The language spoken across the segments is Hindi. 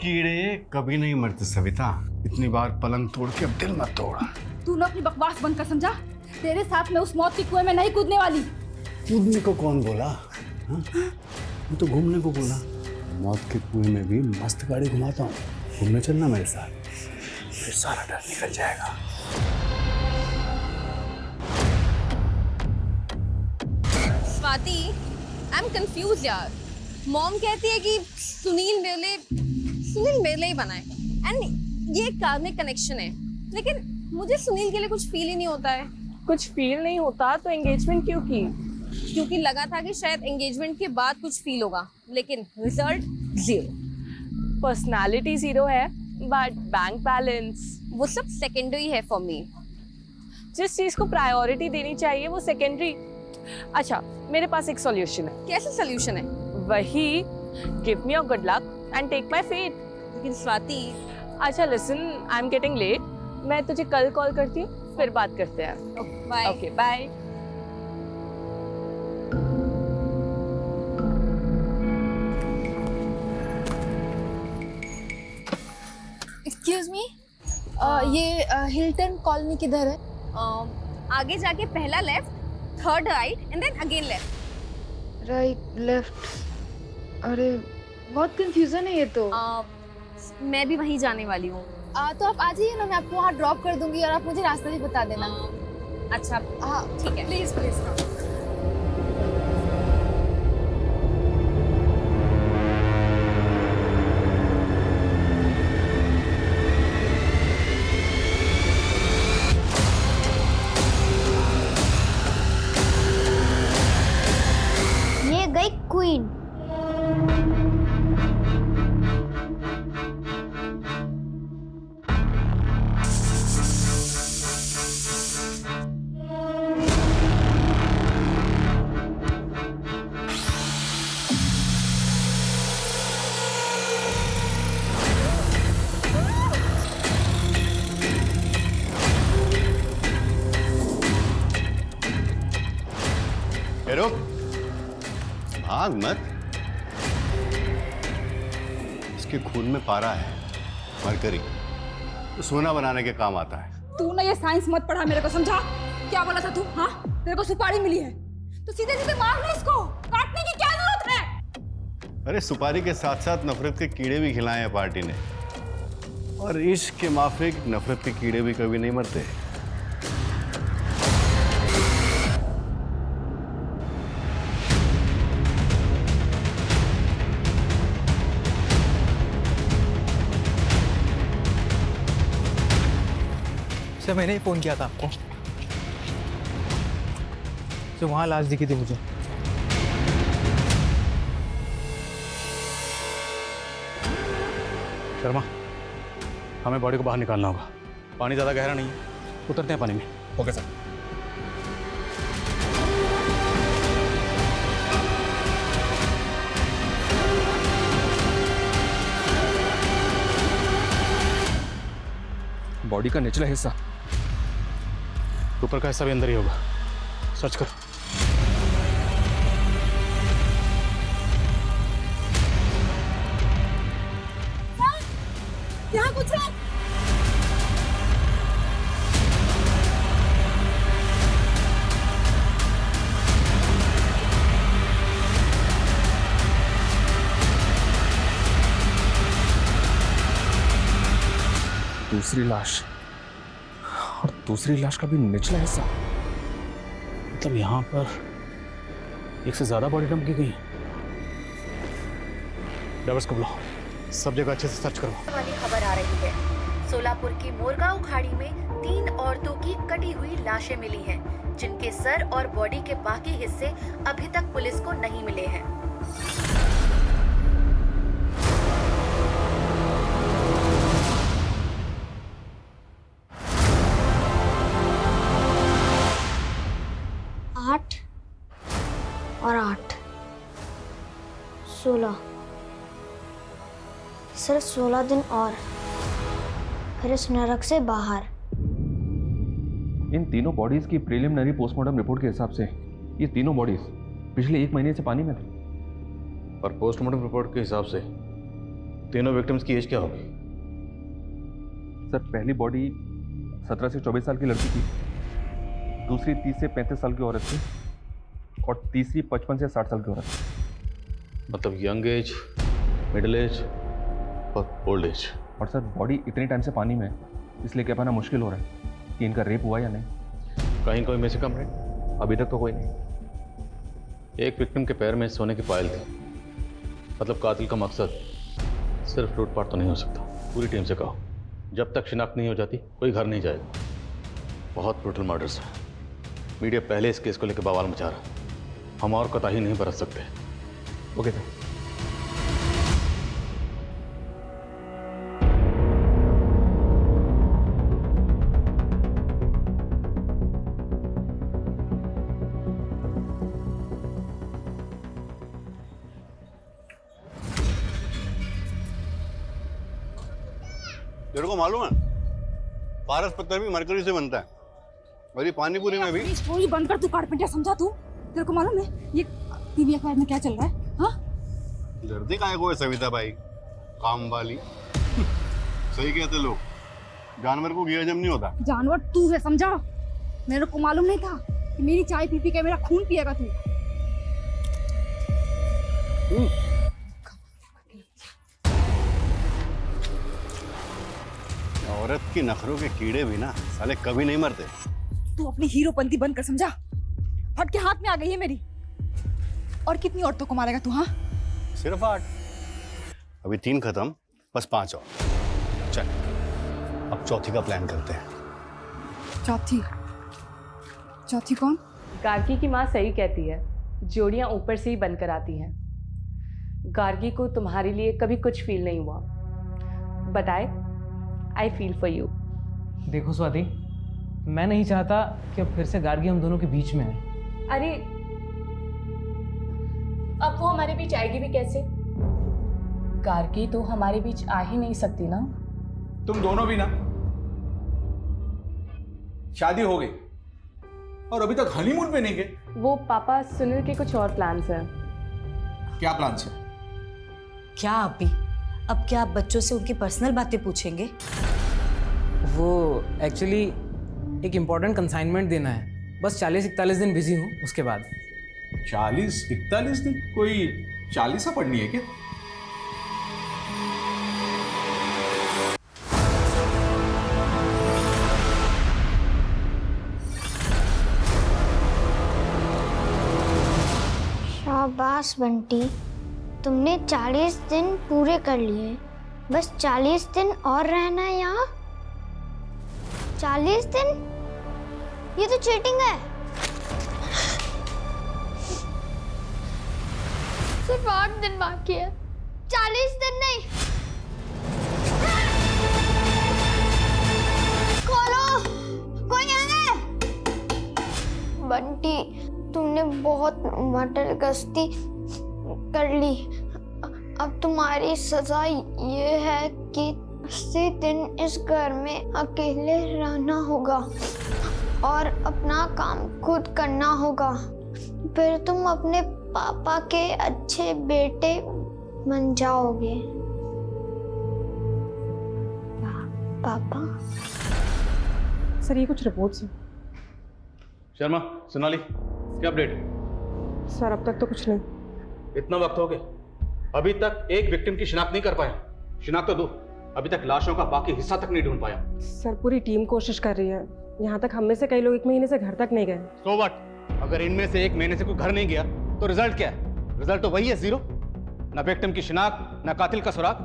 कीड़े कभी नहीं मरते सविता। इतनी बार पलंग तोड़ के अब दिल मत तोड़। तूने अपनी बकवास बंद कर, समझा? तेरे साथ मैं उस मौत के कुएं में नहीं कूदने वाली। कूदने को कौन बोला? हाँ? मैं तो घूमने को बोला। मौत के कुएं में भी मस्त गाड़ी घुमाता हूँ। घूमने चलना मेरे साथ, फिर सारा डर निकल जाएगा। स्वाति, आई एम कंफ्यूज यार। मॉम कहती है कि सुनील मेरे लिए ही बना है एंड ये कार्मिक कनेक्शन है, लेकिन मुझे सुनील के लिए कुछ फील ही नहीं होता है। कुछ फील नहीं होता तो एंगेजमेंट क्यों की? क्योंकि लगा था कि शायद एंगेजमेंट के बाद कुछ फील होगा, लेकिन रिजल्ट जीरो। पर्सनालिटी जीरो है बट बैंक बैलेंस वो सब सेकेंडरी है फॉर मी। जिस चीज को प्रायोरिटी देनी चाहिए वो सेकेंडरी। अच्छा, मेरे पास एक सॉल्यूशन है। कैसे सोल्यूशन है? वही, give me your good luck and take my fate. लेकिन स्वाति। अच्छा listen, I am getting late. मैं तुझे कल कॉल करती हूँ, फिर बात करते हैं। Bye. Okay bye. Excuse me, ये हिल्टन कॉलोनी किधर है? आगे जाके पहला left, third right and then again left. Right left. अरे बहुत कंफ्यूजन है ये तो। मैं भी वहीं जाने वाली हूँ। तो आप आ जाइए ना, मैं आपको वहाँ ड्रॉप कर दूंगी और आप मुझे रास्ता भी बता देना। अच्छा हाँ ठीक है। Please please. ये गई क्वीन। रुक, भाग मत। इसके खून में पारा है, मरकरी, तो सोना बनाने के काम आता है। तू ना ये साइंस मत पढ़ा मेरे को, समझा? क्या बोला था तू? हाँ, तेरे को सुपारी मिली है तो सीधे सीधे मार ले इसको, काटने की क्या जरूरत है? अरे सुपारी के साथ साथ नफरत के कीड़े भी खिलाए हैं पार्टी ने, और इश्क के माफिक नफरत के कीड़े भी कभी नहीं मरते। सर मैंने ही फ़ोन किया था आपको, तो वहाँ लाश दिखी थी मुझे। शर्मा, हमें बॉडी को बाहर निकालना होगा। पानी ज़्यादा गहरा नहीं है, उतरते हैं पानी में। Okay sir. बॉडी का निचला हिस्सा, ऊपर का हिस्सा भी अंदर ही होगा। सर्च कर। यहाँ कुछ है। दूसरी लाश, और दूसरी लाश का भी निचला हिस्सा। मतलब यहाँ पर एक से ज्यादा बॉडी डंप की गई है। ड्राइवर्स को बुलाओ, सब जगह अच्छे से सर्च करो। वाली खबर आ रही है। सोलापुर की मोरगांव खाड़ी में 3 औरतों की कटी हुई लाशें मिली हैं, जिनके सर और बॉडी के बाकी हिस्से अभी तक पुलिस को नहीं मिले हैं। आठ और 8, 16। सिर्फ 16 दिन और फिर इस नरक से बाहर। इन तीनों बॉडीज की प्रीलिमिनरी पोस्टमार्टम रिपोर्ट के हिसाब से ये तीनों बॉडीज पिछले 1 महीने से पानी में थी, और पोस्टमार्टम रिपोर्ट के हिसाब से तीनों विक्टिम्स की एज क्या होगी? सर पहली बॉडी 17 से 24 साल की लड़की थी, दूसरी 30 से 35 साल की औरत थी और तीसरी 55 से 60 साल की औरत थी। मतलब यंग एज, मिडिल एज और ओल्ड एज। और सर बॉडी इतने टाइम से पानी में है, इसलिए कह पाना मुश्किल हो रहा है कि इनका रेप हुआ या नहीं। कहीं कोई मिसिंग कंप्लेंट? अभी तक तो कोई नहीं। एक विक्टिम के पैर में सोने की पायल थी, मतलब कातिल का मकसद सिर्फ लूटपाट तो नहीं हो सकता। पूरी टीम से कहो, जब तक शिनाख्त नहीं हो जाती कोई घर नहीं जाएगा। बहुत ब्रूटल मर्डर्स है। मीडिया पहले इस केस को लेकर बवाल मचा रहा है। हम और कोताही नहीं बरत सकते। Okay sir. तेरे को मालूम है पारस पत्थर भी मरकरी से बनता है और ये पानी पूरी में भी। स्टोरी बंद कर तू, कारपेंटर समझा तू। तेरे को मालूम है ये टीवी अखबार में क्या चल रहा है? हाँ, डरते काहे को है सविता भाई, काम वाली। सही कहते लोग, जानवर को घी हजम नहीं होता। जानवर तू है, समझा? मेरे को मालूम नहीं था कि मेरी चाय पी पी के मेरा खून पिएगा तू। औरत की नखरों के कीड़े भी ना साले कभी नहीं मरते। तू अपनी हीरोपंती बंद कर, समझा? हट के हाथ में आ गई है मेरी। और कितनी औरतों को मारेगा तू? हाँ, सिर्फ 8। अभी 3 खत्म, बस 5 और। चल अब चौथी का प्लान करते हैं। चौथी? चौथी कौन? गार्गी की माँ सही कहती है, जोड़ियाँ ऊपर से ही बनकर आती हैं। गार्गी को तुम्हारे लिए कभी कुछ फील नहीं हुआ, but I feel for you. देखो स्वाति, मैं नहीं चाहता कि अब फिर से गार्गी हम दोनों के बीच में आए। अरे अब वो हमारे बीच आएगी भी कैसे? गार्गी तो हमारे बीच आ ही नहीं सकती ना। तुम दोनों भी ना, शादी हो गई और अभी तक हनीमून पे नहीं गए। वो पापा सुनील के कुछ और प्लान्स हैं। क्या प्लान्स है? क्या आप भी? अब क्या आप बच्चों से उनकी पर्सनल बातें पूछेंगे? वो एक्चुअली एक इम्पोर्टेंट कंसाइनमेंट देना है, बस 40-41 दिन बिजी हूँ, उसके बाद। 40-41 दिन? कोई 40 पढ़नी है क्या? शाबाश बंटी, तुमने 40 दिन पूरे कर लिए। बस 40 दिन और रहना है यहाँ। 40 दिन? ये तो चीटिंग है। सिर्फ 8 दिन बाकी है, 40 दिन नहीं। खोलो, कोई है? बंटी, तुमने बहुत मटर गश्ती कर ली। अब तुम्हारी सजा ये है कि 80 दिन इस घर में अकेले रहना होगा और अपना काम खुद करना होगा। फिर तुम अपने पापा के अच्छे बेटे बन जाओगे। पापा? सर ये कुछ रिपोर्ट्स हैं। शर्मा, सोनाली, क्या अपडेट? सर अब तक तो कुछ नहीं। इतना वक्त हो गया, अभी तक एक विक्टिम की शिनाख्त नहीं कर पाया। शिनाख्त तो दो, अभी तक लाशों का बाकी हिस्सा तक नहीं ढूंढ पाया। सर पूरी टीम कोशिश कर रही है, यहाँ तक हम में से कई लोग 1 महीने से घर तक नहीं गए। So what? अगर इनमें से 1 महीने से कोई घर नहीं गया तो रिजल्ट क्या है? रिजल्ट तो वही है, 0। ना विक्टिम की शिनाख्त, ना कातिल का सुराग।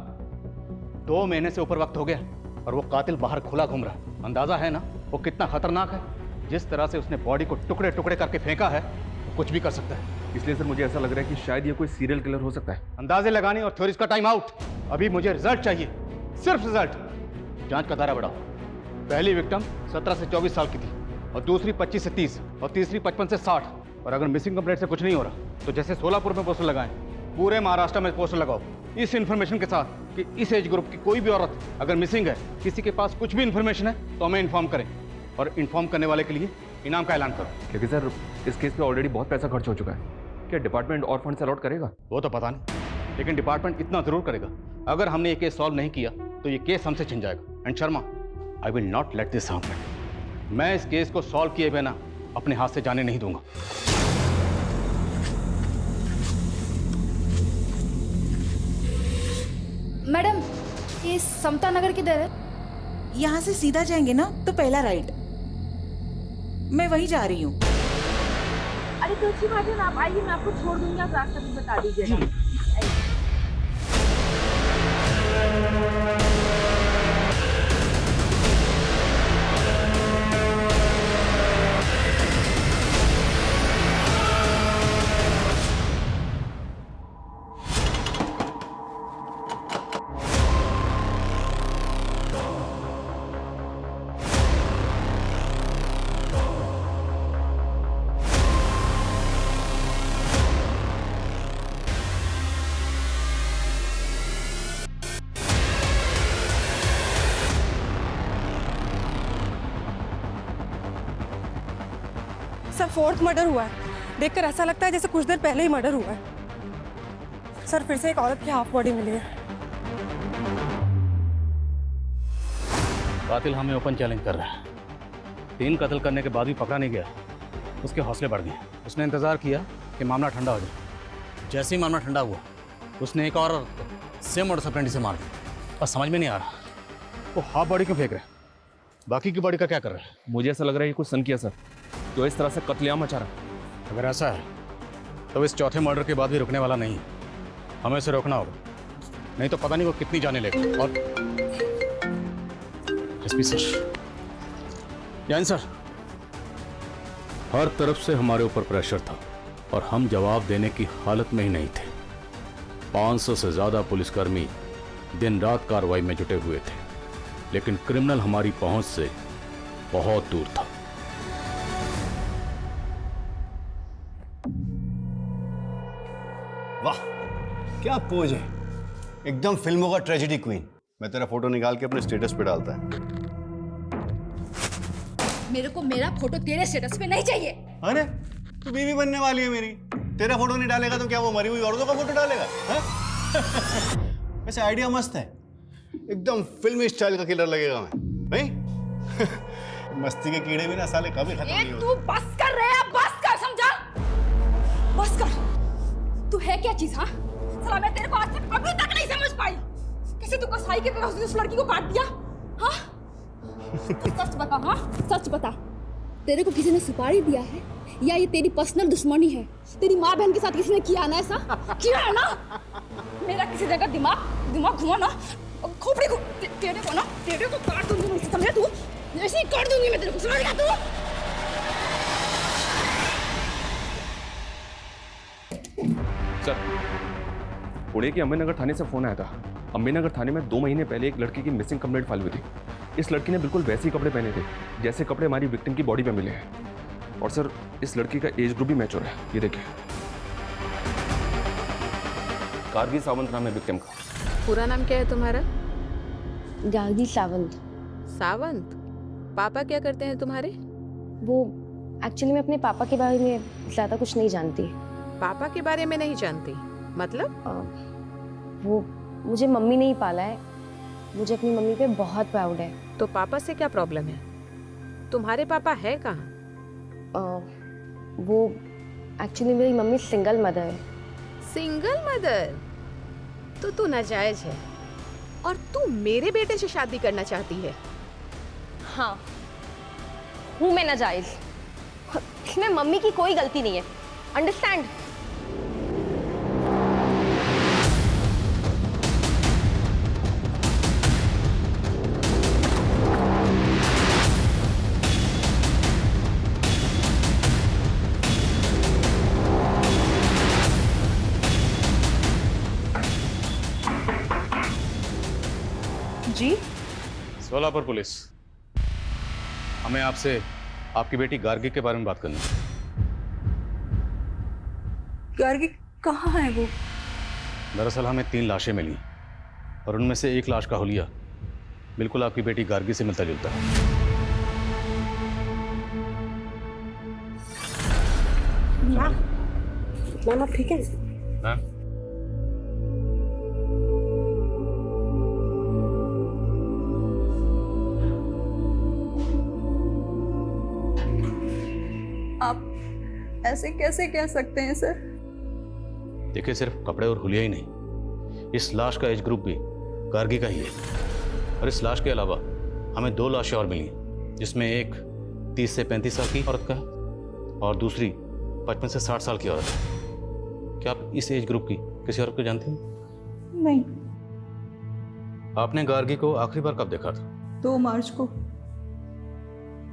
2 महीने से ऊपर वक्त हो गया और वो कातिल बाहर खुला घूम रहा है। अंदाजा है ना वो कितना खतरनाक है? जिस तरह से उसने बॉडी को टुकड़े टुकड़े करके फेंका है, वो कुछ भी कर सकता है। इसलिए सर मुझे ऐसा लग रहा है कि शायद ये कोई सीरियल किलर हो सकता है। अंदाजे लगाने और थ्योरीज का टाइम आउट। अभी मुझे रिजल्ट चाहिए, सिर्फ रिजल्ट। जांच का दायरा बढ़ाओ। पहली विक्टिम 17 से 24 साल की थी और दूसरी 25 से 30 और तीसरी 55 से 60। और अगर मिसिंग कंप्लेंट से कुछ नहीं हो रहा तो जैसे सोलापुर में पोस्टर लगाएं, पूरे महाराष्ट्र में पोस्टर लगाओ इस इन्फॉर्मेशन के साथ कि इस एज ग्रुप की कोई भी औरत अगर मिसिंग है, किसी के पास कुछ भी इन्फॉर्मेशन है तो हमें इन्फॉर्म करें और इन्फॉर्म करने वाले के लिए इनाम का ऐलान करो। क्योंकि सर इस केस पे ऑलरेडी बहुत पैसा खर्च हो चुका है। क्या डिपार्टमेंट और फंड अलॉट करेगा? वो तो पता नहीं, लेकिन डिपार्टमेंट इतना जरूर करेगा अगर हमने ये केस सॉल्व नहीं किया तो ये केस हमसे छिन जाएगा। And Sharma, I will not let this happen. मैं इस केस को सॉल्व किए बिना अपने हाथ से जाने नहीं दूंगा। मैडम, ये समता नगर किधर है? यहाँ से सीधा जाएंगे ना तो पहला राइट। मैं वहीं जा रही हूँ। अरे तो अच्छी बात है ना, आप आइए, मैं आपको छोड़ दूंगी, आप रास्ता भी बता दीजिएगा। सर, 4th मर्डर हुआ है। देखकर ऐसा लगता है जैसे कुछ देर पहले ही मर्डर हुआ है। सर, फिर से एक औरत की हाफ बॉडी मिली है। कातिल हमें ओपन चैलेंज कर रहा है। 3 कत्ल करने के बाद भी पकड़ा नहीं गया, उसके हौसले बढ़ गए। उसने इंतजार किया कि मामला ठंडा हो जाए। जैसे ही मामला ठंडा हुआ, उसने एक और सेम मोटर सप्रेंटी से मार दी। और समझ में नहीं आ रहा वो हाफ बॉडी क्यों फेंक रहे, बाकी की बॉडी का क्या कर रहा है। मुझे ऐसा लग रहा है ये कुछ सन किया सर, जो इस तरह से कत्लेआम मचा रहा। अगर ऐसा है तो इस चौथे मर्डर के बाद भी रुकने वाला नहीं। हमें इसे रोकना होगा, नहीं तो पता नहीं वो कितनी जाने लेगा। और एसपी सर, जैन सर, हर तरफ से हमारे ऊपर प्रेशर था और हम जवाब देने की हालत में ही नहीं थे। 500 से ज्यादा पुलिसकर्मी दिन रात कार्रवाई में जुटे हुए थे, लेकिन क्रिमिनल हमारी पहुंच से बहुत दूर था। वाह, क्या पोज है, एकदम फिल्मों का ट्रेजेडी क्वीन। मैं तेरा फोटो निकाल के अपने स्टेटस पे डालता है। मेरे को मेरा फोटो तेरे स्टेटस पे नहीं चाहिए। अरे तू बीवी बनने वाली है मेरी, तेरा फोटो नहीं डालेगा तो क्या वो मरी हुई औरतों का फोटो डालेगा? वैसे आइडिया मस्त है, एकदम फिल्मी स्टाइल का किलर लगेगा मैं, नहीं? मस्ती के कीड़े भी ना साले कभी खत्म नहीं होते। तू बस कर रहे हैं, बस कर, समझा? बस कर। तू है क्या चीज? हाँ, साला मैं तेरे को आज तक अभी तक नहीं समझ पाई। कैसे तू कसाई की तरह उस लड़की को काट दिया? हाँ, तू सच बता। हाँ, सच बता, तेरे को किसी ने सुपारी दिया है या ये तेरी पर्सनल दुश्मनी है? तेरी माँ बहन के साथ किसी ने किया ना ऐसा? किया है ना? मेरा किसी जगह दिमाग घुमा ना, खोपड़ी को तेरे को काट दूंगी मैं, समझा तू? ऐसे ही काट दूंगी मैं तेरे को, समझ गया तू? सर, पुणे के अम्बेनगर थाने से फोन आया था। अम्बेनगर थाने में 2 महीने पहले एक लड़की की मिसिंग कंप्लेंट फाइल हुई थी। इस लड़की ने बिल्कुल वैसे ही कपड़े पहने थे जैसे कपड़े हमारी विक्टिम की बॉडी पे मिले हैं। और सर, इस लड़की का एज ग्रुप भी मैच हो रहा है, ये देखिए। गार्गी सावंत नाम है विक्टिम का। पूरा नाम क्या है तुम्हारा? गार्गी सावंत। सावंत? पापा क्या करते हैं तुम्हारे? वो एक्चुअली मैं अपने पापा के बारे में ज़्यादा कुछ नहीं जानती। पापा के बारे में नहीं जानती मतलब? वो मुझे मम्मी ने ही पाला है, मुझे अपनी मम्मी पे बहुत प्राउड है। तो पापा से क्या प्रॉब्लम है? तुम्हारे पापा है कहाँ? वो एक्चुअली मेरी मम्मी सिंगल मदर है। Single mother? तो तू नाजायज है और तू मेरे बेटे से शादी करना चाहती है? हाँ, हूँ मैं नाजायज। इसमें मम्मी की कोई गलती नहीं है, अंडरस्टैंड? जी? सोलापुर पुलिस, हमें आपसे आपकी बेटी गार्गी के बारे में बात करनी है। गार्गी कहाँ है वो? दरअसल हमें 3 लाशें मिली और उनमें से एक लाश का हुलिया बिल्कुल आपकी बेटी गार्गी से मिलता जुलता है। मैम आप ठीक है? मैम, आप ऐसे कैसे कह सकते हैं सर? देखिए, सिर्फ कपड़े और हुलिया ही नहीं, इस लाश का एज ग्रुप भी गार्गी का ही है। और इस लाश के अलावा हमें 2 लाशें और मिली हैं, जिसमें एक 30 से 35 साल की औरत का है और दूसरी 55 से 60 साल की औरत है। क्या आप इस एज ग्रुप की किसी औरत को जानती हैं? नहीं। आपने गार्गी को आखिरी बार कब देखा था? 2 मार्च को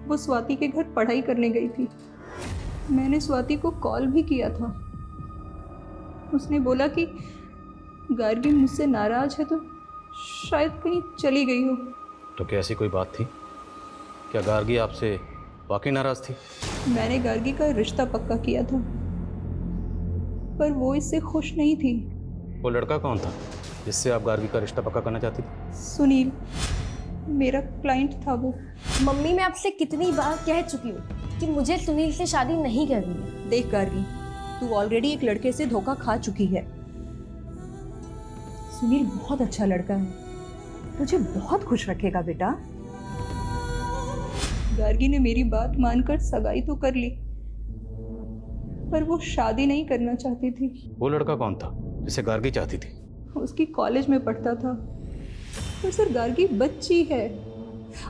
वो स्वाति के घर पढ़ाई करने गई थी। मैंने स्वाति को कॉल भी किया था। उसने बोला कि गार्गी मुझसे नाराज है तो शायद कहीं चली गई हो। तो क्या ऐसी कोई बात थी? क्या गार्गी आपसे वाकई नाराज थी? मैंने गार्गी का रिश्ता पक्का किया था, पर वो इससे खुश नहीं थी। वो लड़का कौन था जिससे आप गार्गी का रिश्ता पक्का करना चाहती थी? सुनील, मेरा क्लाइंट था वो। मम्मी, मैं आपसे कितनी बार कह चुकी हूँ कि मुझे सुनील से शादी नहीं करनी है। देख गार्गी, तू ऑलरेडी एक लड़के से धोखा खा चुकी है। सुनील बहुत अच्छा लड़का है, तुझे बहुत खुश रखेगा बेटा। गार्गी ने मेरी बात मानकर सगाई तो कर ली, पर वो शादी नहीं करना चाहती थी। वो लड़का कौन था जिसे गार्गी चाहती थी? उसकी कॉलेज में पढ़ता था। पर सर, गार्गी बच्ची है,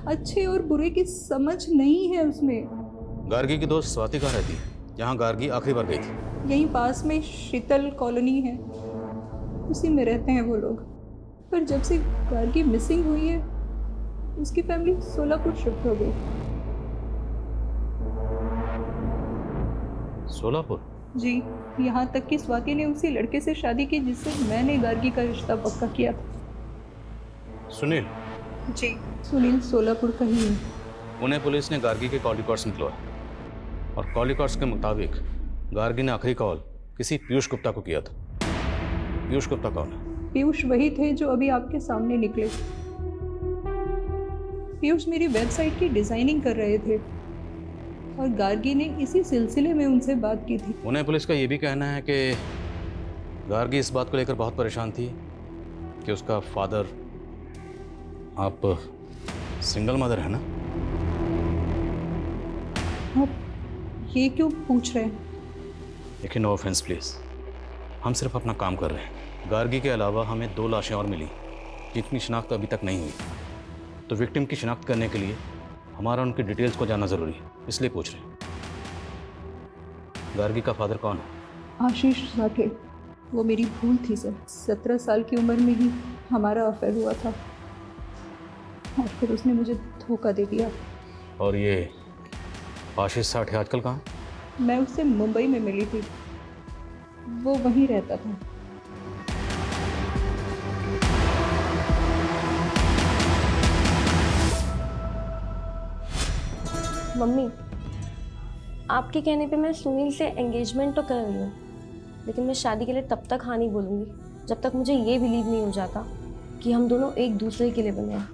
अच्छे और बुरे की समझ नहीं है उसमें। गार्गी की दोस्त स्वाति कहाँ रहती है, जहाँ गार्गी आखिरी बार गई थी? यहीं पास में शीतल कॉलोनी है, उसी में रहते हैं वो लोग। पर जब से गार्गी मिसिंग हुई है, उसकी फैमिली सोलापुर शिफ्ट हो गई। सोलापुर? जी, यहाँ तक कि स्वाति ने उसी लड़के से शादी की जिससे मैंने गार्गी का रिश्ता पक्का किया था। सुनील? जी, सुनील सोलापुर का ही है। उन्हें पुलिस ने गार्गी के कॉल रिकॉर्ड्स निकलवाए और कॉल रिकॉर्ड्स के मुताबिक गार्गी ने आखिरी कॉल किसी पीयूष गुप्ता को किया था। पीयूष गुप्ता कौन है? पीयूष वही थे जो अभी आपके सामने निकले। पीयूष मेरी वेबसाइट की डिजाइनिंग कर रहे थे और गार्गी ने इसी सिलसिले में उनसे बात की थी। उन्हें पुलिस का ये भी कहना है कि गार्गी इस बात को लेकर बहुत परेशान थी कि उसका फादर, आप सिंगल मदर है ना? आप ये क्यों पूछ रहे हैं? देखिए, नो ऑफेंस प्लीज, हम सिर्फ अपना काम कर रहे हैं। गार्गी के अलावा हमें 2 लाशें और मिली जिनकी शिनाख्त अभी तक नहीं हुई, तो विक्टिम की शिनाख्त करने के लिए हमारा उनकी डिटेल्स को जानना ज़रूरी है, इसलिए पूछ रहे हैं। गार्गी का फादर कौन है? आशीष साठे। वो मेरी भूल थी सर। 17 साल की उम्र में ही हमारा अफेयर हुआ था और फिर उसने मुझे धोखा दे दिया। और ये आशीष साठे आजकल कहाँ? मैं उससे मुंबई में मिली थी, वो वहीं रहता था। मम्मी, आपके कहने पे मैं सुनील से एंगेजमेंट तो कर रही हूँ, लेकिन मैं शादी के लिए तब तक हाँ नहीं बोलूँगी जब तक मुझे ये बिलीव नहीं हो जाता कि हम दोनों एक दूसरे के लिए बने हैं।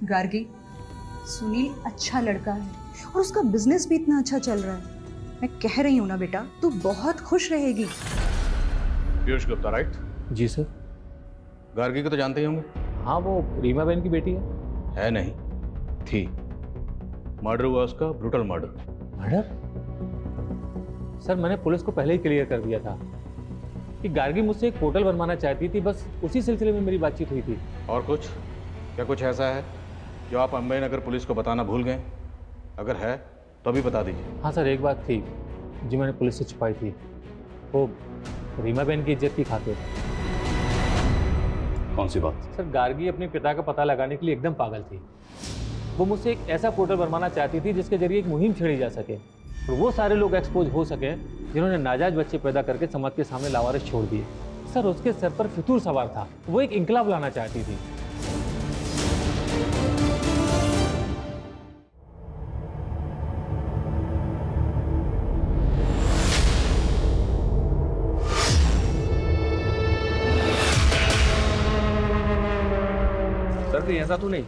गार्गी, सुनील अच्छा लड़का है और उसका बिजनेस भी इतना अच्छा चल रहा है। मैं कह रही हूँ ना बेटा, तू बहुत खुश रहेगी। पीयूष गुप्ता, राइट? जी सर। गार्गी को तो जानते ही होंगे? हाँ, वो रीमा बहन की बेटी है नहीं, थी। मर्डर हुआ उसका, ब्रूटल मर्डर। मर्डर? सर, मैंने पुलिस को पहले ही क्लियर कर दिया था कि गार्गी मुझसे एक पोर्टल बनवाना चाहती थी, बस उसी सिलसिले में मेरी बातचीत हुई थी। और कुछ? क्या कुछ ऐसा है जो आप अम्बे नगर पुलिस को बताना भूल गए? अगर है तो अभी बता दीजिए। हाँ सर, एक बात थी जो मैंने पुलिस से छुपाई थी, वो रीमा बहन की इज्जत की खातिर। कौन सी बात? सर, गार्गी अपने पिता का पता लगाने के लिए एकदम पागल थी। वो मुझसे एक ऐसा पोर्टल बनवाना चाहती थी जिसके जरिए एक मुहिम छेड़ी जा सके और वो सारे लोग एक्सपोज हो सके जिन्होंने नाजायज बच्चे पैदा करके समाज के सामने लावारिस छोड़ दिए। सर, उसके सर पर फितूर सवार था, वो एक इंकलाब लाना चाहती थी। सर, कहीं ऐसा तो नहीं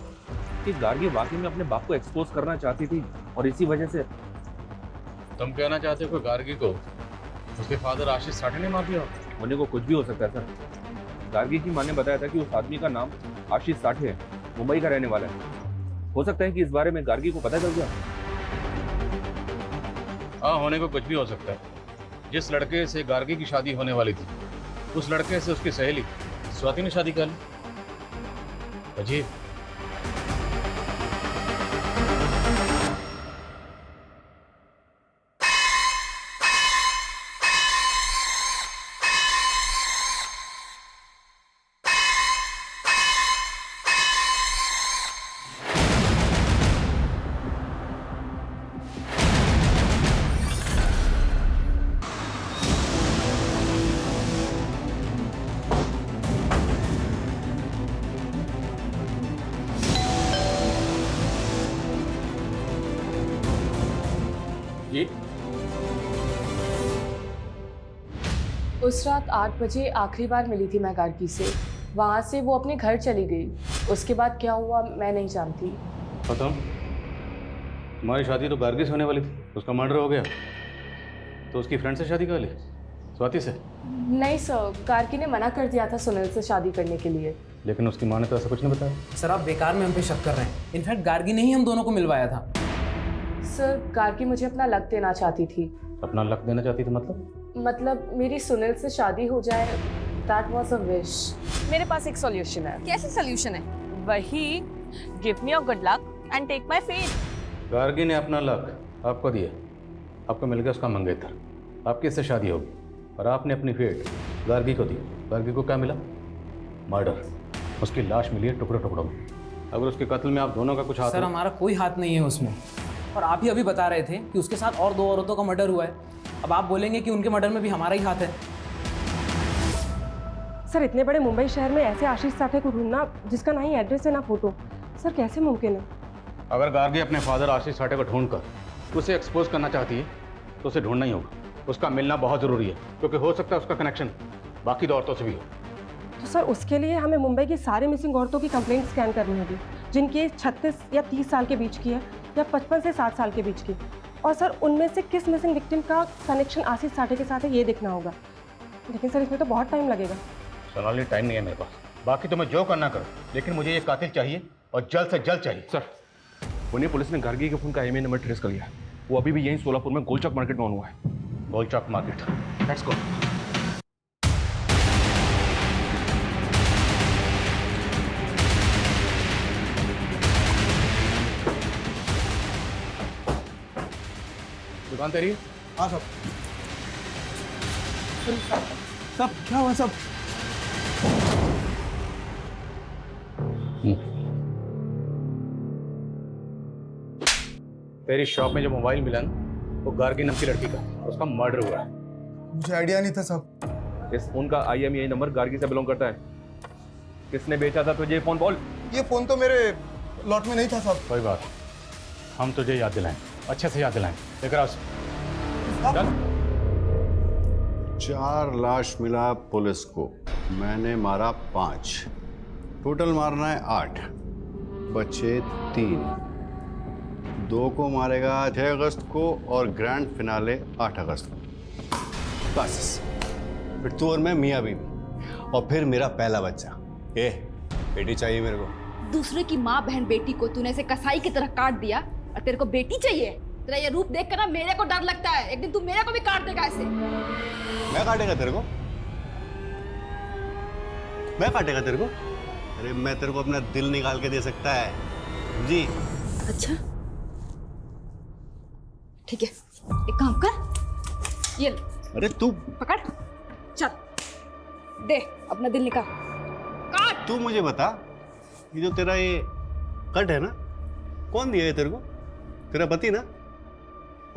कि गार्गी वाकई में अपने बाप को एक्सपोज करना चाहती थी और इसी वजह से? तुम कहना चाहते हो कि गार्गी को उसके फादर आशीष साठे ने मार दिया? होने को कुछ भी हो सकता है सर। गार्गी की मां ने बताया था कि उस आदमी का नाम आशीष साठे है, मुंबई का रहने वाला है। हो सकता है कि इस बारे में गार्गी को पता चल गया। हाँ, होने को कुछ भी हो सकता है। जिस लड़के से गार्गी की शादी होने वाली थी, उस लड़के से उसकी सहेली स्वाति ने शादी कर ली। अजीब। जी उस रात 8 बजे आखिरी बार मिली थी मैं गार्गी से। वहाँ से वो अपने घर चली गई। उसके बाद क्या हुआ मैं नहीं जानती। खत्म। तुम्हारी शादी तो गार्गी से होने वाली थी, उसका मर्डर हो गया, तो उसकी फ्रेंड से शादी कर ली, स्वाति से। नहीं सर, गार्गी ने मना कर दिया था सुनील से शादी करने के लिए। लेकिन उसकी माँ ने तो ऐसा कुछ नहीं बताया। सर आप बेकार में हम पे शक कर रहे हैं। इनफैक्ट गार्गी ने ही हम दोनों को मिलवाया था। सर गार्गी मुझे अपना लक देना चाहती थी। अपना लक देना चाहती थी मतलब मेरी सुनील से शादी हो जाए। That was a wish. मेरे पास एक सॉल्यूशन है। कैसे सॉल्यूशन है? वही, give me your good luck and take my faith. Gargi ने अपना लक आपको दिया, आपको मिल गया उसका मंगेतर, आपकी इससे शादी होगी, और आपने अपनी फेट गार्गी को दी। गार्गी को क्या मिला? मर्डर। उसकी लाश मिली है टुकड़ों टुकड़ों में। अगर उसके कत्ल में आप दोनों का कुछ हाथ सर हमारा कोई हाथ नहीं है उसमें। और आप ही अभी बता रहे थे कि उसके साथ और 2 औरतों का मर्डर हुआ है। अब आप बोलेंगे कि उनके मर्डर में भी हमारा ही हाथ है। सर इतने बड़े मुंबई शहर में ऐसे आशीष साठे को ढूंढना जिसका ना ही एड्रेस है ना फोटो, सर कैसे मुमकिन है? अगर गार्गी अपने फादर आशीष साठे को ढूंढकर उसे एक्सपोज करना चाहती है तो उसे ढूंढना ही होगा। उसका मिलना बहुत ज़रूरी है, क्योंकि हो सकता है उसका कनेक्शन बाकी 2 औरतों से भी हो। तो सर उसके लिए हमें मुंबई की सारी मिसिंग औरतों की कंप्लेंट स्कैन करनी होगी, जिनकी एज 36 या 30 साल के बीच की है या 55 से 60 साल के बीच की। और सर उनमें से किस मिसिंग विक्टिम का कनेक्शन आशीष साठे के साथ है ये देखना होगा। लेकिन सर इसमें तो बहुत टाइम लगेगा। सोनाली टाइम नहीं है मेरे पास। बाकी तो मैं जो करना करूँ, लेकिन मुझे ये कातिल चाहिए और जल्द से जल्द चाहिए। सर पुणे पुलिस ने गार्गी के फोन का IMEI नंबर ट्रेस कर लिया। वो अभी भी यहीं सोलापुर में गोलचौक मार्केट में ऑन हुआ है। गोलचौक मार्केट, लेट्स गो। दुकान तेरी? हाँ सब। सब क्या हुआ सब? तेरी शॉप में जो मोबाइल मिला ना, वो गार्गी नाम की लड़की का, और उसका मर्डर हुआ है। मुझे आइडिया नहीं था सब। इस फोन का IMEI नंबर गार्गी से बिलोंग करता है। किसने बेचा था तुझे ये फोन बोल? ये फोन तो मेरे लॉट में नहीं था सब। कोई बात, हम तुझे याद दिलाएं, अच्छे से याद दिलाएं। लेकर आओ। चल। 4 लाश मिला पुलिस को, मैंने मारा 5, टोटल मारना है 8, बचे 3। 2 को मारेगा 6 अगस्त को और ग्रैंड फिनाले 8 अगस्त को। बस फिर तू और मैं मियाँ बीवी, और फिर मेरा पहला बच्चा। बेटी चाहिए मेरे को। दूसरे की माँ बहन बेटी को तूने ऐसे कसाई की तरह काट दिया और तेरे को बेटी चाहिए? तेरा ये रूप देखकर ना मेरे को डर लगता है, एक दिन तू मेरे को भी काट देगा ऐसे। मैं काटेगा तेरे को? मैं काटेगा तेरे को? अरे मैं तेरे को अपना दिल निकाल के दे सकता है जी। अच्छा ठीक है, एक काम कर, ये ले। अरे तू पकड़, चल दे अपना दिल निकाल, काट। तू मुझे बता, ये जो तेरा ये कट है ना, कौन दिया है तेरे को? तेरा पति ना?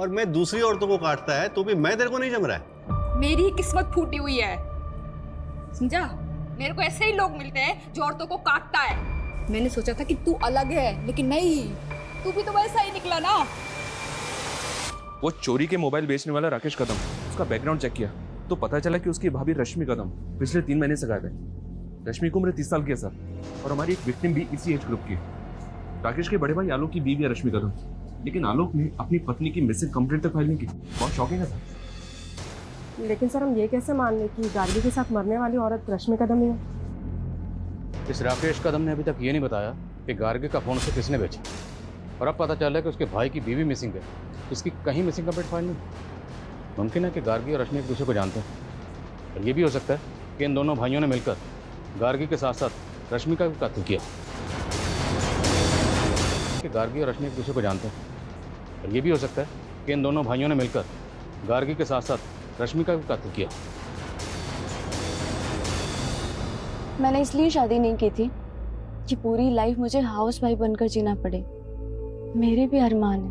और मैं दूसरी औरतों को काटता है तो भी मैं तेरे को नहीं जम रहा है। मेरी ही किस्मत फूटी हुई है, समझा? मेरे को ऐसे ही लोग मिलते हैं जो औरतों को काटता है। मैंने सोचा था कि तू अलग है, लेकिन नहीं, तू भी तो वैसा ही निकला ना। वो चोरी के मोबाइल बेचने वाला राकेश कदम, उसका बैकग्राउंड चेक किया तो पता चला कि उसकी भाभी रश्मि कदम पिछले 3 महीने से गायब है। रश्मि की उम्र 30 साल की है सर, और हमारी एक विक्टिम भी इसी एज ग्रुप की है। राकेश के बड़े भाई आलोक की बीवी है रश्मि कदम, लेकिन आलोक ने अपनी पत्नी की मिसिंग कंप्लेंट तक फाइल नहीं की। बहुत शॉकिंग है सर। लेकिन सर हम ये कैसे मान लें कि गार्गी के साथ मरने वाली औरत रश्मि कदम ही है? इस राकेश कदम ने अभी तक ये नहीं बताया कि गार्गी का फोन उसे किसने बेचा, और अब पता चल रहा है कि उसके भाई की बीवी मिसिंग है। इसकी कहीं मिसिंग कंप्लेंट फाइल नहीं। मुमकिन है कि गार्गी और रश्मि एक दूसरे को जानते हैं, और ये भी हो सकता है कि इन दोनों भाइयों ने मिलकर गार्गी के साथ साथ रश्मि का भी कत्ल किया। कि गार्गी और रश्मि एक दूसरे को जानते हैं, और ये भी हो सकता है कि इन दोनों भाइयों ने मिलकर गार्गी के साथ साथ रश्मि का भी कत्ल किया। मैंने इसलिए शादी नहीं की थी कि पूरी लाइफ मुझे हाउस वाइफ बनकर जीना पड़े। मेरे भी अरमान है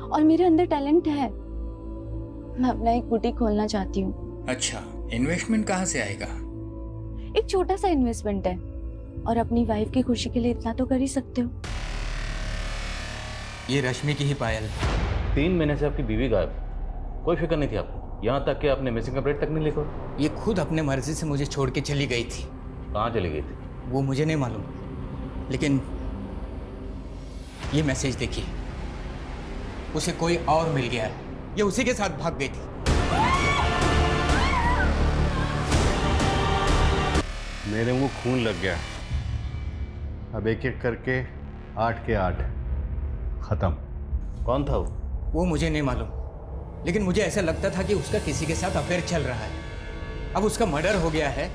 और मेरे अंदर टैलेंट है। मैं अपना एक बुटीक खोलना चाहती हूँ। अच्छा, इन्वेस्टमेंट कहाँ से आएगा? एक छोटा सा इन्वेस्टमेंट है और अपनी वाइफ की खुशी के लिए इतना तो कर ही सकते हो। ये रश्मि की ही पायल। 3 महीने से आपकी बीवी गायब, कोई फिक्र नहीं थी आपको, यहाँ तक कि आपने मिसिंग कंप्लेंट तक नहीं लिखा। ये खुद अपने मर्जी से मुझे छोड़ के चली गई थी। कहाँ चली गई थी? वो मुझे नहीं मालूम, लेकिन ये मैसेज देखिए, उसे कोई और मिल गया है, ये उसी के साथ भाग गई थी। मेरे मुंह खून लग गया। अब एक एक करके 8 के 8 खत्म। कौन था वो मुझे नहीं मालूम, लेकिन मुझे ऐसा लगता था कि उसका किसी के साथ अफेयर चल रहा है। अब उसका मर्डर हो गया है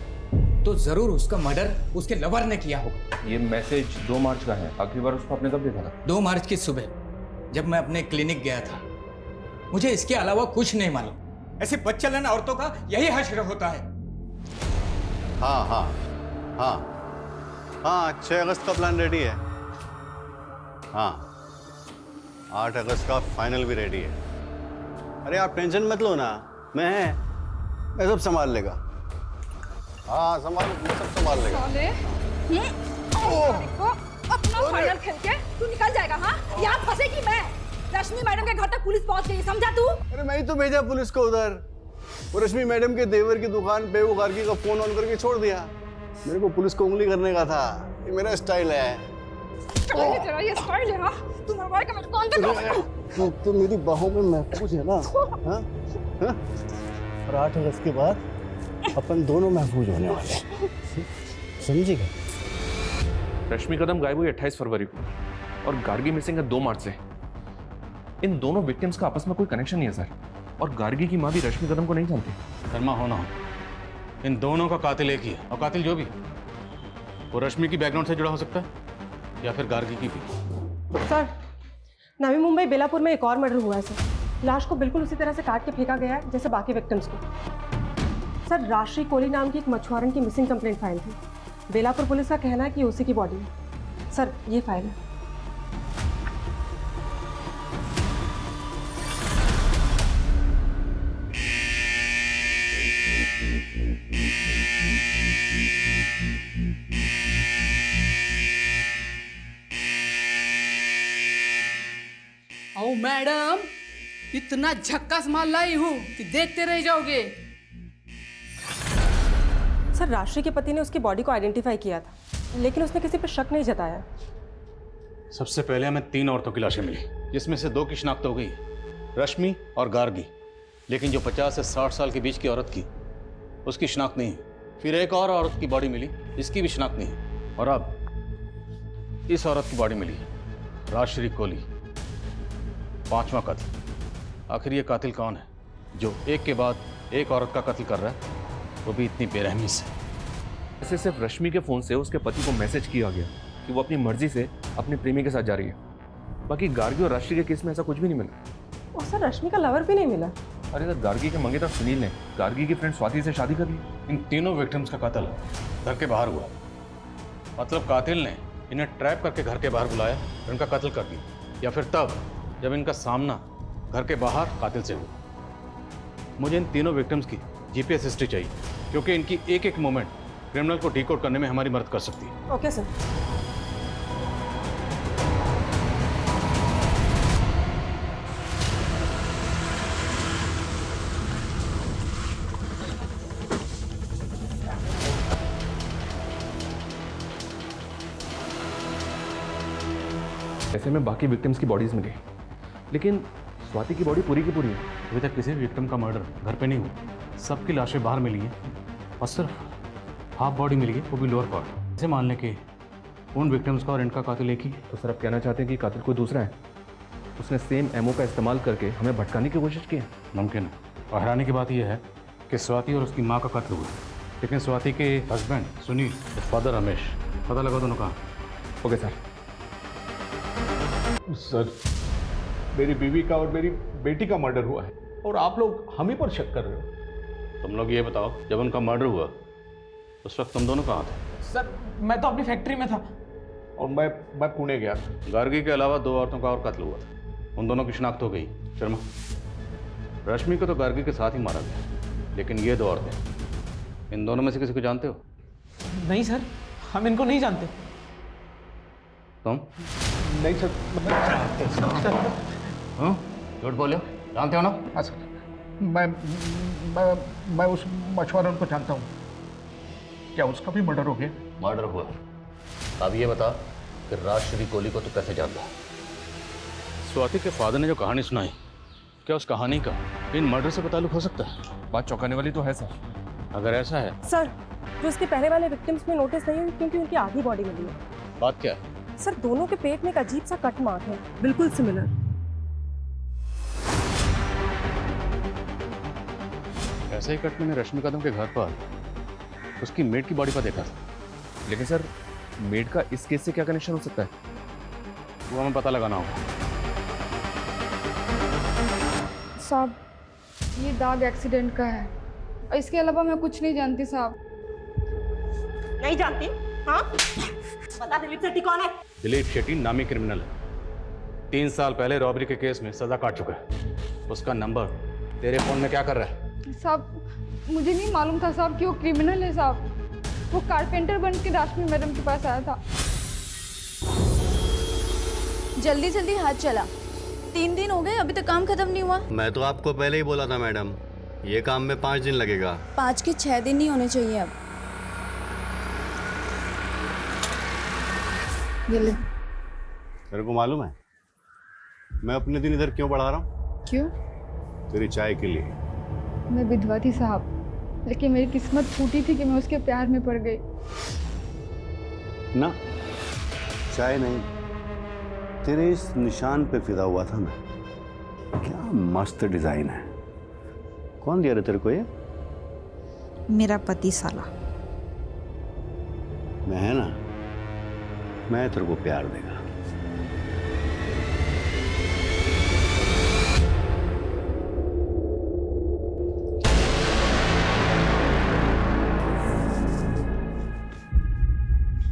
तो जरूर उसका मर्डर उसके लवर ने किया होगा। ये मैसेज 2 मार्च का है। आखिरी बार उसको आपने कब देखा था? 2 मार्च की सुबह, जब मैं अपने क्लिनिक गया था। मुझे इसके अलावा कुछ नहीं मालूम। ऐसे बदचलन औरतों का यही हश्र होता है। हाँ हाँ हाँ हाँ, 6 अगस्त का प्लान रेडी है। हाँ, 8 अगस्त का फाइनल भी रेडी है। अरे आप टेंशन मत लो ना, मैं सब संभाल लेगा। हाँ मैं सब संभाल लेगा। अपना फाइनल खेल के तू निकल जाएगा। हाँ, यहाँ फंसेगी मैं। रश्मि मैडम के घर तक पुलिस पहुंच गई, समझा तू? अरे मैं ही तो भेजा पुलिस को उधर। वो रश्मि मैडम के देवर की दुकान पे वो गार्गी का फोन ऑन करके छोड़ दिया। मेरे को पुलिस को उंगली करने का था, ये मेरा स्टाइल है। तेरा ये स्टाइल है? हाँ, तू मरवाए का मेरे कौन से तो मेरी बाहों में महफूज है ना। हाँ? हाँ? और 8 अगस्त के बाद अपन दोनों महफूज होने वाले हैं, समझिएगा? रश्मि कदम गायब हुई 28 फरवरी को और गार्गी मिसिंग है 2 मार्च से। इन दोनों विक्टिम्स का आपस में कोई कनेक्शन नहीं है सर, और गार्गी की माँ भी रश्मि कदम को नहीं जानती। शर्मा होना हो, इन दोनों का कातिल एक ही है, और कातिल जो भी वो रश्मि की बैकग्राउंड से जुड़ा हो सकता है या फिर गार्गी की भी। सर, नवी मुंबई बेलापुर में एक और मर्डर हुआ है सर। लाश को बिल्कुल उसी तरह से काट के फेंका गया है जैसे बाकी विक्टिम्स को। सर, राशि कोहली नाम की एक मछुआरन की मिसिंग कंप्लेंट फाइल थी। बेलापुर पुलिस का कहना है कि उसी की बॉडी है। सर, ये फाइल है। ओ मैडम, इतना झक्कास माल लाई हूँ कि देखते रह जाओगे। सर, राशि के पति ने उसकी बॉडी को आइडेंटिफाई किया था, लेकिन उसने किसी पर शक नहीं जताया। सबसे पहले हमें 3 औरतों की लाशें मिली, जिसमें से 2 की शिनाख्त हो गई, रश्मि और गार्गी। लेकिन जो 50 से 60 साल के बीच की औरत की, उसकी शिनाख्त नहीं है। फिर एक और औरत की बॉडी मिली, इसकी भी शिनाख्त नहीं है। और अब इस औरत की बॉडी मिली है, राजश्री कोहली। 5वां कत्ल। आखिर ये कातिल कौन है जो एक के बाद एक औरत का कत्ल कर रहा है, वो भी इतनी बेरहमी से? ऐसे सिर्फ रश्मि के फोन से उसके पति को मैसेज किया गया कि वो अपनी मर्जी से अपने प्रेमी के साथ जा रही है। बाकी गार्गी और राशि के केस में ऐसा कुछ भी नहीं मिला। और सर, रश्मि का लवर भी नहीं मिला। अरे सर, गार्गी के मंगेतर सुनील ने गार्गी की फ्रेंड स्वाति से शादी कर ली। इन तीनों विक्टिम्स का कत्ल घर के बाहर हुआ। मतलब कातिल ने इन्हें ट्रैप करके घर के बाहर बुलाया और इनका कत्ल कर दिया, या फिर तब जब इनका सामना घर के बाहर कातिल से हुआ। मुझे इन तीनों विक्टिम्स की जीपीएस हिस्ट्री चाहिए, क्योंकि इनकी एक एक मोमेंट क्रिमिनल को डिकोड करने में हमारी मदद कर सकती है। Okay sir. ऐसे में बाकी विक्टिम्स की बॉडीज मिली, लेकिन स्वाति की बॉडी पूरी की पूरी है। अभी तक किसी विक्टिम का मर्डर घर पे नहीं हुआ। सबकी लाशें बाहर मिली हैं और सिर्फ हाफ बॉडी मिली है, वो भी लोअर पार्ट। इसे मान लें कि उन विक्टिम्स का और इनका कातिल एक ही। तो सर आप कहना चाहते हैं कि कातिल कोई दूसरा है? उसने सेम एमओ का इस्तेमाल करके हमें भटकाने की कोशिश की है। मुमकिन है। और हैरानी की बात यह है कि स्वाति और उसकी माँ का कत्ल हुआ, लेकिन स्वाति के हस्बैंड सुनील, फादर रमेश, पता लगा दोनों कहाँ। Okay sir. सर मेरी बीवी का और मेरी बेटी का मर्डर हुआ है और आप लोग हम ही पर शक कर रहे हो। तुम लोग ये बताओ, जब उनका मर्डर हुआ उस वक्त तुम दोनों कहाँ थे? सर मैं तो अपनी फैक्ट्री में था। और मैं पुणे गया था। गार्गी के अलावा 2 औरतों का और कत्ल हुआ था, उन दोनों की शिनाख्त हो गई। शर्मा, रश्मि को तो गार्गी के साथ ही मारा गया, लेकिन ये 2 औरतें, इन दोनों में से किसी को जानते हो? नहीं सर, हम इनको नहीं जानते। तुम? नहीं सर। हाँ, झूठ बोलो, जानते हो ना? हाँ सर, मैं उस मछुआरों को जानता हूँ। क्या उसका भी मर्डर हो गया? मर्डर हुआ। अब ये बता कि राजश्री कोहली को तो कैसे जानता है? स्वाति के फादर ने जो कहानी सुनाई, क्या उस कहानी का इन मर्डर से ताल्लुक हो सकता है? बात चौंकाने वाली तो है सर। अगर ऐसा है सर, जो उसके पहले वाले विक्टिम्स में नोटिस नहीं हुई क्योंकि उनकी आधी बॉडी मिली है। बात क्या है? सर, दोनों के पेट में एक अजीब सा कट मार्क है, बिल्कुल सिमिलर। ऐसा ही कट मैंने रश्मि कदम के घर पर उसकी मेड की बॉडी पर देखा था। लेकिन सर मेड का इस केस से क्या कनेक्शन हो सकता है? वो हमें पता लगाना होगा। साहब, ये दाग एक्सीडेंट का है और इसके अलावा मैं कुछ नहीं जानती साहब। नहीं जानती? हाँ? बता दिलीप शेट्टी कौन है? दिलीप शेट्टी नामी क्रिमिनल है। 3 साल पहले रॉबरी के केस में सजा काट चुका है। उसका नंबर तेरे फोन में क्या कर रहा है? साहब, मुझे नहीं मालूम था साहब कि वो क्रिमिनल है साहब। वो कारपेंटर बन के रश्मि मैडम के पास आया था। जल्दी जल्दी हाथ चला। 3 दिन हो गए, अभी तक काम खत्म नहीं हुआ। मैं तो आपको पहले ही बोला था मैडम, ये काम में 5 दिन लगेगा। 5 के 6 दिन नहीं होने चाहिए अब। तेरे को मालूम है मैं अपने दिन इधर क्यों बढ़ा रहा हूँ? क्यों? तेरी चाय के लिए। मैं विधवा थी साहब, लेकिन मेरी किस्मत फूटी थी कि मैं उसके प्यार में पड़ गई। ना, चाय नहीं, तेरे इस निशान पे फिदा हुआ था मैं। क्या मस्त डिजाइन है। कौन दिया रे तेरे को ये? मेरा पति साला। मैं है ना, मैं तेरे को प्यार देगा।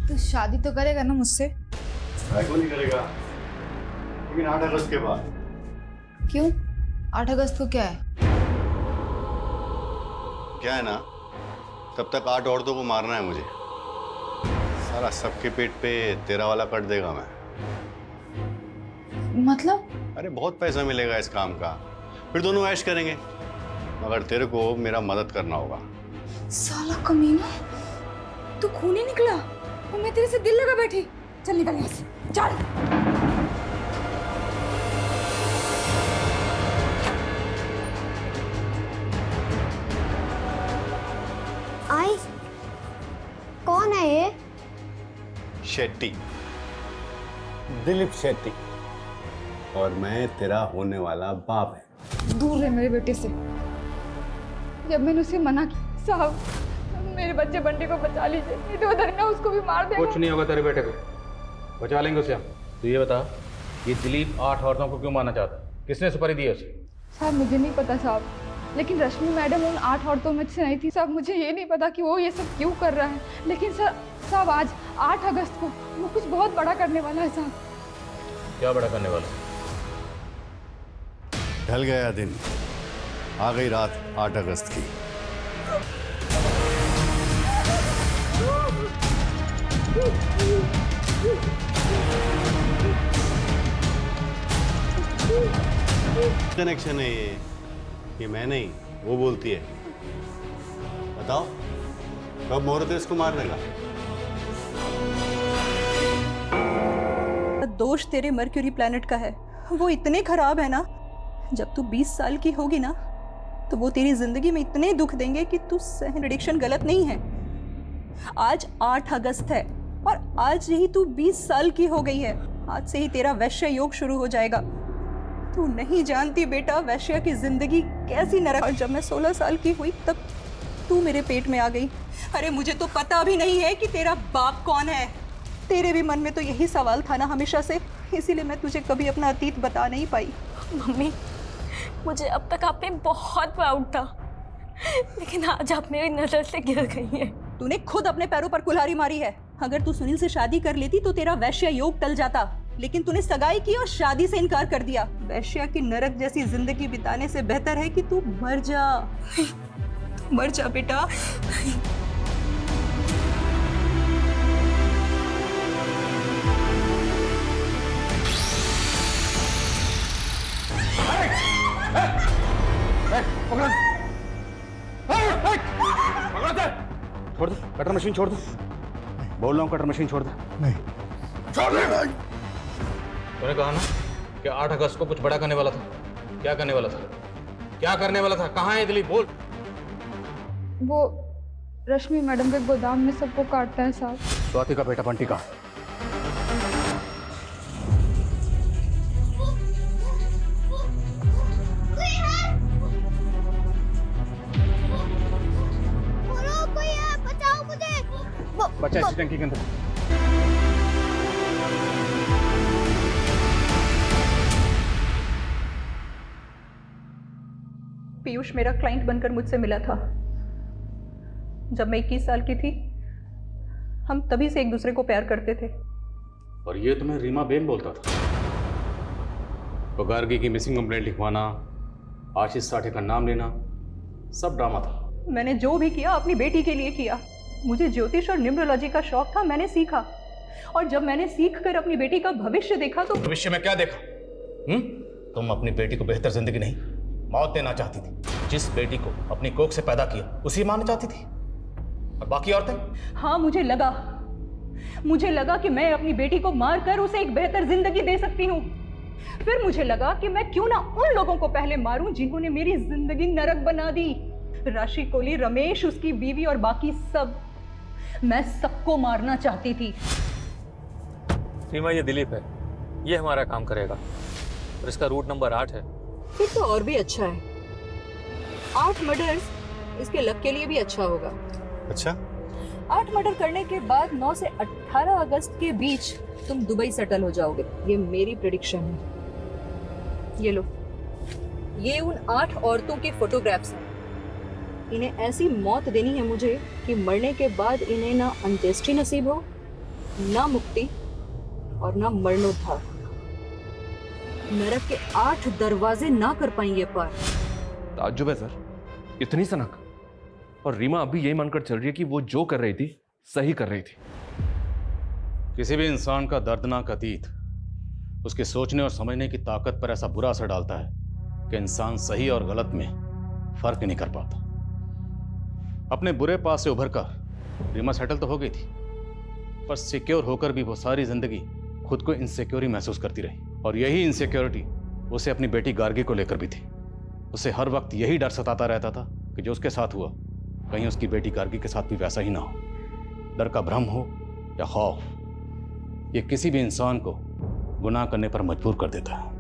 तू शादी तो करेगा ना मुझसे? क्यों नहीं करेगा, लेकिन 8 अगस्त के बाद। क्यों? 8 अगस्त को क्या है? क्या है ना, तब तक 8 औरतों को मारना है मुझे। सारा सबके पेट पे तेरा वाला कट देगा मैं। मतलब? अरे बहुत पैसा मिलेगा इस काम का, फिर दोनों ऐश करेंगे, मगर तेरे को मेरा मदद करना होगा। साला कमीना, तू खूनी निकला और मैं तेरे से दिल लगा बैठी। चल निकल यहाँ से, चल। आई, कौन है ये? शेट्टी, दिलीप शेट्टी, और मैं तेरा होने वाला बाप है। दूर रहे मेरे बेटे से। जब मैंने उसे मना किया, साहब मेरे बच्चे बंटी को बचा लीजिए, नहीं तो उधर ना उसको भी मार देगा। कुछ नहीं होगा तेरे बेटे को, बचा लेंगे उसे हम। तो ये बता, ये दिलीप 8 औरतों को क्यों मारना चाहता है? किसने सुपारी दी है उसे? साहब मुझे नहीं पता साहब, लेकिन रश्मि मैडम उन 8 औरतों में से नहीं थी साहब। मुझे ये नहीं पता कि वो ये सब क्यों कर रहा है, लेकिन साहब आज 8 अगस्त को वो कुछ बहुत बड़ा करने वाला है साहब। क्या बड़ा करने वाला? ढल गया दिन, आ गई रात 8 अगस्त की। कनेक्शन है ये मैं नहीं, वो बोलती है। बताओ कब मुहूर्त है इसको मारने का? दोष तेरे मर्क्यूरी प्लैनेट का है, वो इतने खराब है ना, जब तू 20 साल की होगी ना तो वो तेरी जिंदगी में इतने दुख देंगे कि तू सहन एडिक्शन गलत नहीं है। आज 8 अगस्त है और आज ही तू 20 साल की हो गई है। आज से ही तेरा वैश्य योग शुरू हो जाएगा। तू नहीं जानती बेटा वैश्य की जिंदगी कैसी नरक। और जब मैं 16 साल की हुई तब तू मेरे पेट में आ गई। अरे मुझे तो पता भी नहीं है कि तेरा बाप कौन है। तेरे भी मन में तो यही सवाल था ना हमेशा से, इसीलिए मैं तुझे कभी अपना अतीत बता नहीं पाई। मम्मी, मुझे अब तक आप पे बहुत प्राउड था, लेकिन आज आप मेरी नजर से गिर गई हैं। तूने खुद अपने पैरों पर कुल्हाड़ी मारी है। अगर तू सुनील से शादी कर लेती तो तेरा वैश्य योग टल जाता, लेकिन तूने सगाई की और शादी से इनकार कर दिया। वैश्य की नरक जैसी जिंदगी बिताने से बेहतर है कि तू मर जा। तू मर जा बेटा। छोड़ दो कटर मशीन, छोड़ दो। बोल रहा हूँ कटर मशीन छोड़ दो। नहीं छोड़ दे। तूने कहा ना कि 8 अगस्त को कुछ बड़ा करने वाला था। क्या करने वाला था? क्या करने वाला था? कहाँ है दिलीप? बोल। वो रश्मि मैडम के गोदाम में सबको काटता है साहब। स्वाति का बेटा बंटी का। बच्चा इसी टंकी के अंदर। पीयूष मेरा क्लाइंट बनकर मुझसे मिला था जब मैं 21 साल की थी। हम तभी से एक दूसरे को प्यार करते थे। और ये तुम्हें रीमा बेन बोलता था? तो गार्गी की मिसिंग कंप्लेंट लिखवाना, आशीष साठे का नाम लेना, सब ड्रामा था। मैंने जो भी किया अपनी बेटी के लिए किया। मुझे ज्योतिष और न्यूमरोलॉजी का शौक था, मैंने सीखा। और जब मैंने सीख कर अपनी बेटी का भविष्य देखा तो भविष्य में क्या देखा? तुम अपनी बेटी को बेहतर जिंदगी नहीं, मौत देना चाहती थी। जिस बेटी को अपनी कोख से पैदा किया उसी मानना चाहती थी। और बाकी औरतें? हाँ, मुझे लगा कि मैं अपनी बेटी को मारकर उसे एक बेहतर जिंदगी दे सकती हूँ। फिर मुझे लगा कि मैं क्यों ना उन लोगों को पहले मारूं जिन्होंने मेरी जिंदगी नरक बना दी। राशि कोली, रमेश, उसकी बीवी और बाकी सब। मैं सबको मारना चाहती थी। सीमा, ये दिलीप है, ये हमारा काम करेगा। और इसका रूट नंबर 8 है। फिर तो और भी अच्छा है। 8 मर्डर्स इसके लक के लिए भी अच्छा होगा। अच्छा? 8 मर्डर करने के बाद 9 से 18 अगस्त के बीच तुम दुबई सेटल हो जाओगे। ये मेरी प्रेडिक्शन है। ये लो, ये उन 8 औरतों के फोटोग्राफ्स हैं। इन्हें ऐसी मौत देनी है मुझे कि मरने के बाद इन्हें ना अंत्येष्टि नसीब हो, ना मुक्ति और ना मरणोद्धार। नरक के 8 दरवाजे ना कर पाएंगे पार। ताज्जुब है सर, इतनी सनक। और रीमा अभी यही मानकर चल रही है कि वो जो कर रही थी सही कर रही थी। किसी भी इंसान का दर्दनाक अतीत उसके सोचने और समझने की ताकत पर ऐसा बुरा असर डालता है कि इंसान सही और गलत में फर्क नहीं कर पाता। अपने बुरे पास से उभर कर रीमा सेटल तो हो गई थी, पर सिक्योर होकर भी वो सारी जिंदगी खुद को इनसिक्योर ही महसूस करती रही। और यही इनसिक्योरिटी उसे अपनी बेटी गार्गी को लेकर भी थी। उसे हर वक्त यही डर सताता रहता था कि जो उसके साथ हुआ कहीं उसकी बेटी गार्गी के साथ भी वैसा ही ना हो। डर का भ्रम हो या खौफ, ये किसी भी इंसान को गुनाह करने पर मजबूर कर देता है।